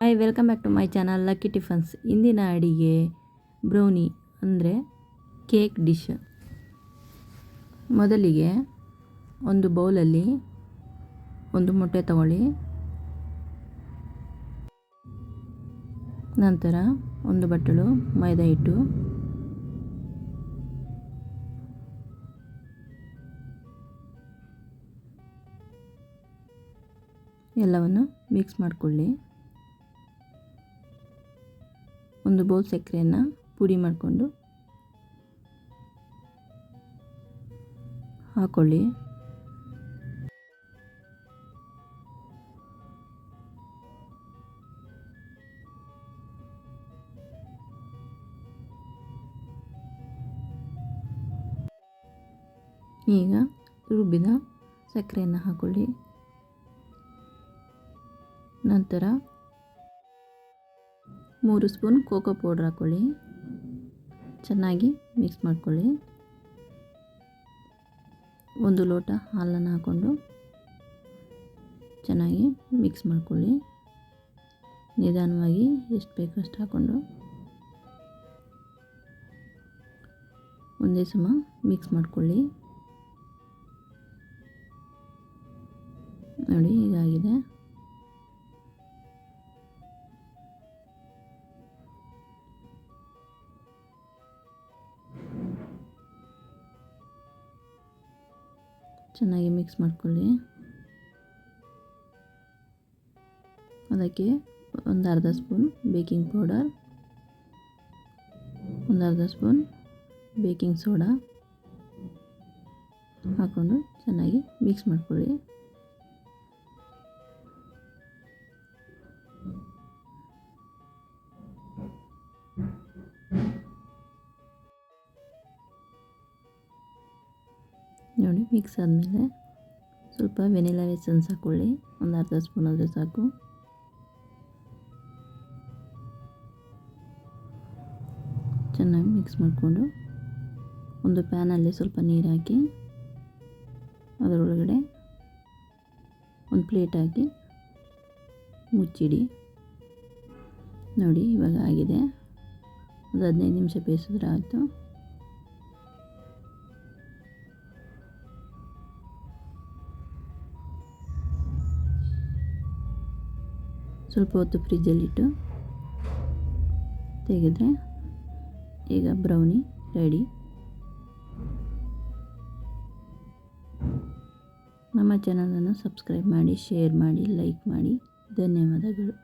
Hi, welcome back to my channel lucky tiffins. ಇಂದಿನ ಅಡಿಗೆ brownie ಅಂದರೆ ಕೇಕ್ ಡಿಶ್. ಮೊದಲಿಗೆ ಒಂದು ಬೌಲಲ್ಲಿ ಒಂದು ಮೊಟ್ಟೆ ತಗೊಳ್ಳಿ. ನಂತರ ಒಂದು ಬಟ್ಟಲು ಮೈದಾ ಹಿಟ್ಟು, ಎಲ್ಲವನ್ನು ಮಿಕ್ಸ್ ಮಾಡಿಕೊಳ್ಳಿ. ಒಂದು ಬೌಲ್ ಸಕ್ಕರೆಯನ್ನು ಪುಡಿ ಮಾಡಿಕೊಂಡು ಹಾಕೊಳ್ಳಿ. ಈಗ ರುಬ್ಬಿದ ಸಕ್ಕರೆಯನ್ನು ಹಾಕೊಳ್ಳಿ. ನಂತರ 3 ಸ್ಪೂನ್ ಕೋಕೋ ಪೌಡ್ರ್ ಹಾಕ್ಕೊಳ್ಳಿ. ಚೆನ್ನಾಗಿ ಮಿಕ್ಸ್ ಮಾಡ್ಕೊಳ್ಳಿ. 1 ಲೋಟ ಹಾಲನ್ನು ಹಾಕ್ಕೊಂಡು ಚೆನ್ನಾಗಿ ಮಿಕ್ಸ್ ಮಾಡ್ಕೊಳ್ಳಿ. ನಿಧಾನವಾಗಿ ಎಷ್ಟು ಬೇಕೋ ಅಷ್ಟು ಹಾಕ್ಕೊಂಡು ಒಂದೇ ಸಮ ಮಿಕ್ಸ್ ಮಾಡ್ಕೊಳ್ಳಿ. ನೋಡಿ, ಹೀಗಾಗಿದೆ. ಚೆನ್ನಾಗಿ ಮಿಕ್ಸ್ ಮಾಡ್ಕೊಳ್ಳಿ. ಅದಕ್ಕೆ ಒಂದು ಅರ್ಧ ಸ್ಪೂನ್ ಬೇಕಿಂಗ್ ಪೌಡರ್, ಒಂದು ಅರ್ಧ ಸ್ಪೂನ್ ಬೇಕಿಂಗ್ ಸೋಡಾ ಹಾಕ್ಕೊಂಡು ಚೆನ್ನಾಗಿ ಮಿಕ್ಸ್ ಮಾಡ್ಕೊಳ್ಳಿ. ನೋಡಿ, ಮಿಕ್ಸ್ ಆದಮೇಲೆ ಸ್ವಲ್ಪ ವೆನಿಲಾ ಎಸೆನ್ಸ್ ಹಾಕ್ಕೊಳ್ಳಿ. ಒಂದು ಅರ್ಧ ಸ್ಪೂನ್ ಆದರೆ ಸಾಕು. ಚೆನ್ನಾಗಿ ಮಿಕ್ಸ್ ಮಾಡಿಕೊಂಡು ಒಂದು ಪ್ಯಾನಲ್ಲಿ ಸ್ವಲ್ಪ ನೀರು ಹಾಕಿ ಅದರೊಳಗಡೆ ಒಂದು ಪ್ಲೇಟ್ ಹಾಕಿ ಮುಚ್ಚಿಡಿ. ನೋಡಿ, ಇವಾಗ ಆಗಿದೆ. ಒಂದು 15 ನಿಮಿಷ ಬೇಯಿಸಿದ್ರೆ ಆಯಿತು. ಸ್ವಲ್ಪ ಹೊತ್ತು ಫ್ರಿಜ್ಜಲ್ಲಿಟ್ಟು ತೆಗೆದರೆ ಈಗ ಬ್ರೌನಿ ರೆಡಿ. ನಮ್ಮ ಚಾನಲನ್ನು ಸಬ್ಸ್ಕ್ರೈಬ್ ಮಾಡಿ, ಶೇರ್ ಮಾಡಿ, ಲೈಕ್ ಮಾಡಿ. ಧನ್ಯವಾದಗಳು.